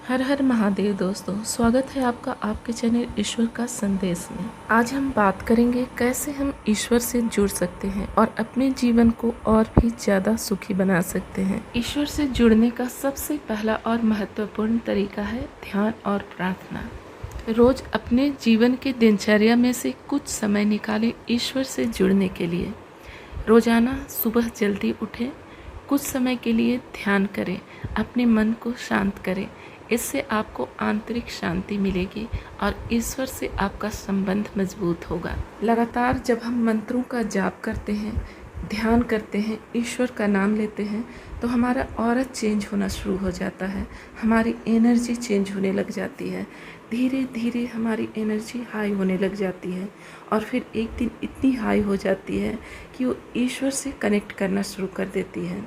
हर हर महादेव दोस्तों, स्वागत है आपका आपके चैनल ईश्वर का संदेश में। आज हम बात करेंगे कैसे हम ईश्वर से जुड़ सकते हैं और अपने जीवन को और भी ज़्यादा सुखी बना सकते हैं। ईश्वर से जुड़ने का सबसे पहला और महत्वपूर्ण तरीका है ध्यान और प्रार्थना। रोज अपने जीवन के दिनचर्या में से कुछ समय निकालें ईश्वर से जुड़ने के लिए। रोजाना सुबह जल्दी उठें, कुछ समय के लिए ध्यान करें, अपने मन को शांत करें। इससे आपको आंतरिक शांति मिलेगी और ईश्वर से आपका संबंध मजबूत होगा। लगातार जब हम मंत्रों का जाप करते हैं, ध्यान करते हैं, ईश्वर का नाम लेते हैं, तो हमारा ऑरा चेंज होना शुरू हो जाता है, हमारी एनर्जी चेंज होने लग जाती है। धीरे धीरे हमारी एनर्जी हाई होने लग जाती है और फिर एक दिन इतनी हाई हो जाती है कि वो ईश्वर से कनेक्ट करना शुरू कर देती है।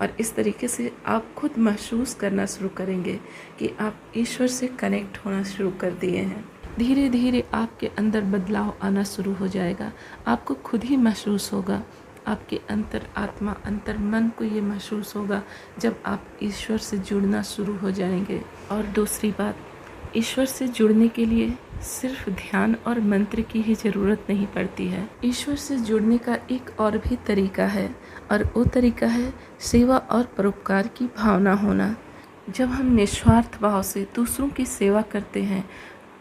और इस तरीके से आप खुद महसूस करना शुरू करेंगे कि आप ईश्वर से कनेक्ट होना शुरू कर दिए हैं। धीरे धीरे आपके अंदर बदलाव आना शुरू हो जाएगा। आपको खुद ही महसूस होगा, आपके अंतर आत्मा, अंतर मन को ये महसूस होगा जब आप ईश्वर से जुड़ना शुरू हो जाएंगे। और दूसरी बात, ईश्वर से जुड़ने के लिए सिर्फ ध्यान और मंत्र की ही ज़रूरत नहीं पड़ती है। ईश्वर से जुड़ने का एक और भी तरीका है और वो तरीका है सेवा और परोपकार की भावना होना। जब हम निस्वार्थ भाव से दूसरों की सेवा करते हैं,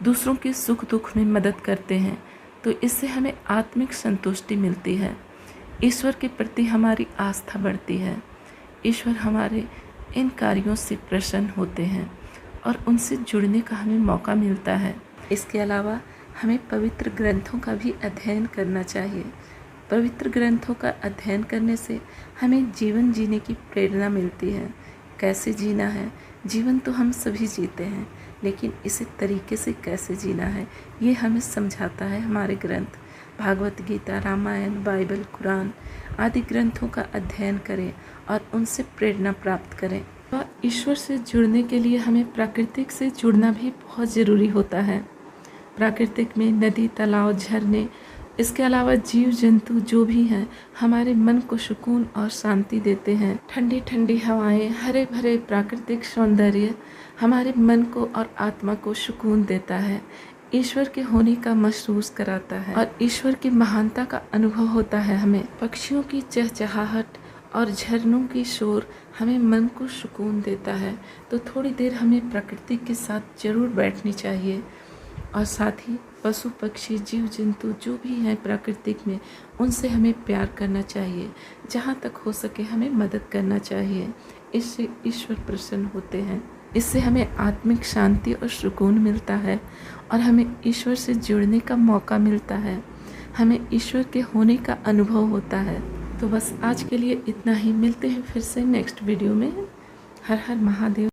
दूसरों के सुख दुख में मदद करते हैं, तो इससे हमें आत्मिक संतुष्टि मिलती है। ईश्वर के प्रति हमारी आस्था बढ़ती है। ईश्वर हमारे इन कार्यों से प्रसन्न होते हैं और उनसे जुड़ने का हमें मौका मिलता है। इसके अलावा हमें पवित्र ग्रंथों का भी अध्ययन करना चाहिए। पवित्र ग्रंथों का अध्ययन करने से हमें जीवन जीने की प्रेरणा मिलती है। कैसे जीना है, जीवन तो हम सभी जीते हैं, लेकिन इसी तरीके से कैसे जीना है ये हमें समझाता है हमारे ग्रंथ। भागवत गीता, रामायण, बाइबल, कुरान आदि ग्रंथों का अध्ययन करें और उनसे प्रेरणा प्राप्त करें। ईश्वर से जुड़ने के लिए हमें प्राकृतिक से जुड़ना भी बहुत ज़रूरी होता है। प्राकृतिक में नदी, तालाब, झरने, इसके अलावा जीव जंतु जो भी हैं, हमारे मन को सुकून और शांति देते हैं। ठंडी ठंडी हवाएं, हरे भरे प्राकृतिक सौंदर्य हमारे मन को और आत्मा को सुकून देता है, ईश्वर के होने का महसूस कराता है और ईश्वर की महानता का अनुभव होता है हमें। पक्षियों की चहचहाहट और झरनों की शोर हमें मन को सुकून देता है। तो थोड़ी देर हमें प्रकृति के साथ जरूर बैठनी चाहिए और साथ ही पशु पक्षी, जीव जंतु जो भी हैं प्राकृतिक में, उनसे हमें प्यार करना चाहिए। जहाँ तक हो सके हमें मदद करना चाहिए। इससे ईश्वर प्रसन्न होते हैं। इससे हमें आत्मिक शांति और सुकून मिलता है और हमें ईश्वर से जुड़ने का मौका मिलता है। हमें ईश्वर के होने का अनुभव होता है। तो बस आज के लिए इतना ही। मिलते हैं फिर से नेक्स्ट वीडियो में। हर हर महादेव।